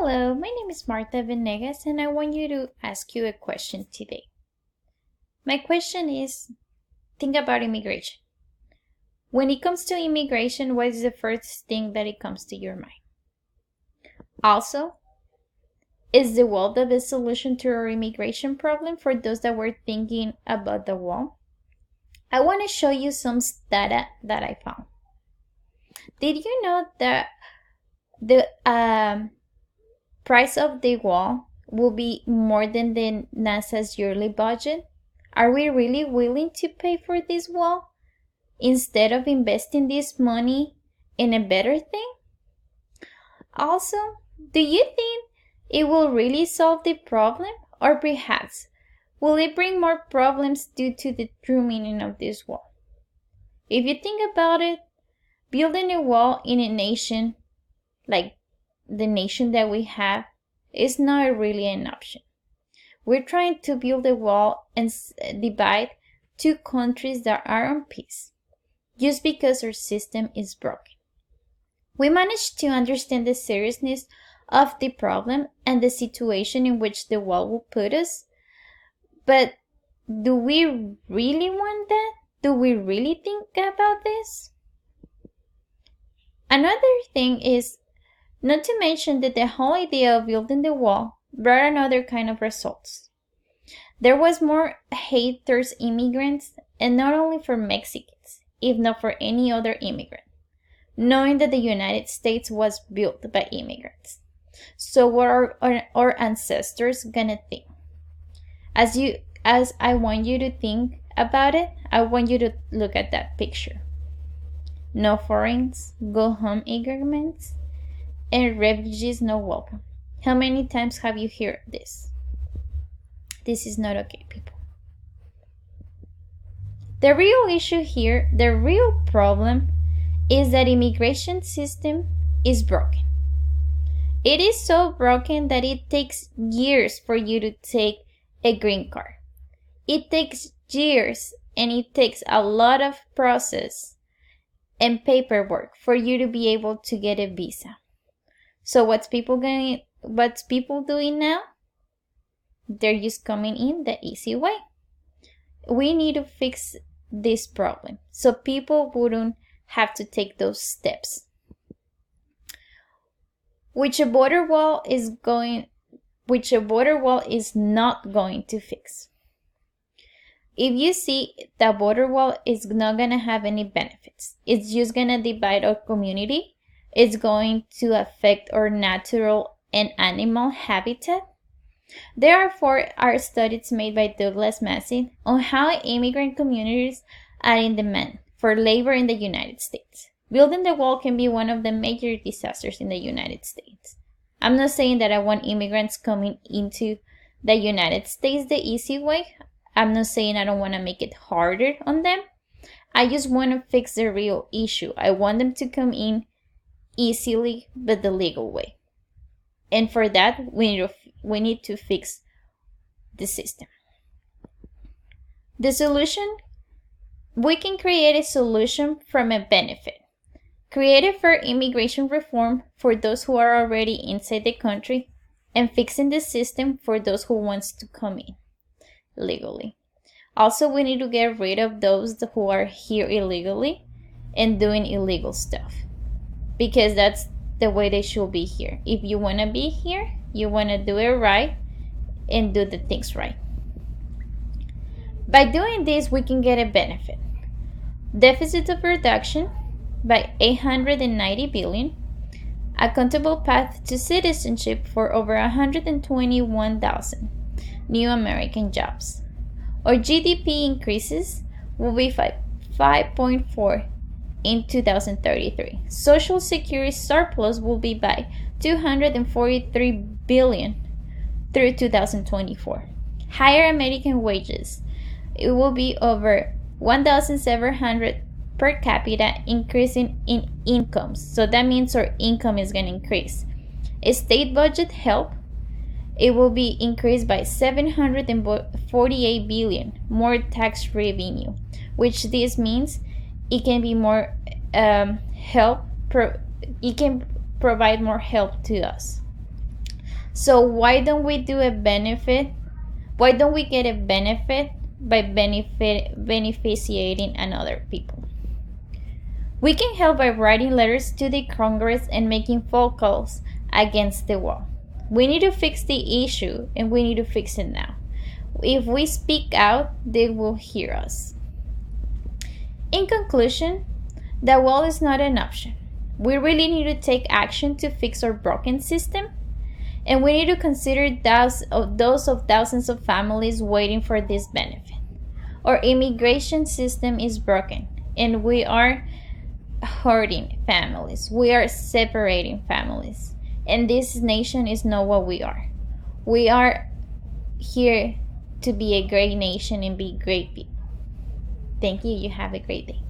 Hello, my name is Marta Venegas and I want you to ask you a question today. My question is, think about immigration. When it comes to immigration, what is the first thing that it comes to your mind? Also, is the wall the best solution to our immigration problem for those that were thinking about the wall? I want to show you some data that I found. Did you know that the price of the wall will be more than the NASA's yearly budget? Are we really willing to pay for this wall instead of investing this money in a better thing? Also, do you think it will really solve the problem, or perhaps will it bring more problems due to the true meaning of this wall? If you think about it, building a wall in a nation like the nation that we have is not really an option. We're trying to build a wall and divide two countries that are on peace just because our system is broken. We managed to understand the seriousness of the problem and the situation in which the wall will put us, but do we really want that? Do we really think about this? Another thing is not to mention that the whole idea of building the wall brought another kind of results. There was more hate towards immigrants, and not only for Mexicans, if not for any other immigrant, knowing that the United States was built by immigrants. So what are our ancestors gonna think? As I want you to think about it, I want you to look at that picture. No foreigners, go home agreements, and refugees not welcome. How many times have you heard this? This is not okay, people. The real issue here, the real problem, is that immigration system is broken. It is so broken that it takes years for you to take a green card. It takes years and it takes a lot of process and paperwork for you to be able to get a visa. So what's people doing now? They're just coming in the easy way. We need to fix this problem so people wouldn't have to take those steps. Which a border wall is not going to fix. If you see, the border wall is not going to have any benefits. It's just going to divide our community. It's going to affect our natural and animal habitat. Therefore, are studies made by Douglas Massey on how immigrant communities are in demand for labor in the United States. Building the wall can be one of the major disasters in the United States. I'm not saying that I want immigrants coming into the United States the easy way. I'm not saying I don't want to make it harder on them. I just want to fix the real issue. I want them to come in easily, but the legal way. And for that, we need to fix the system. The solution, we can create a solution from a benefit. Create a fair immigration reform for those who are already inside the country and fixing the system for those who wants to come in legally. Also, we need to get rid of those who are here illegally and doing illegal stuff, because that's the way they should be here. If you want to be here, you want to do it right and do the things right. By doing this, we can get a benefit. Deficit of reduction by 890 billion, accountable path to citizenship for over 121,000 new American jobs. Our GDP increases will be 5.4 in 2033. Social Security surplus will be by 243 billion through 2024. Higher American wages, it will be over 1,700 per capita, increasing in incomes. So that means our income is going to increase. A state budget help, it will be increased by 748 billion more tax revenue, which this means it can be more it can provide more help to us. So why don't we do a benefit? Why don't we get a benefit by beneficiating another people? We can help by writing letters to the Congress and making phone calls against the wall. We need to fix the issue, and we need to fix it now. If we speak out, they will hear us. In conclusion, the wall is not an option. We really need to take action to fix our broken system, and we need to consider those of thousands of families waiting for this benefit. Our immigration system is broken, and we are hurting families. We are separating families. And this nation is not what we are. We are here to be a great nation and be great people. Thank you. You have a great day.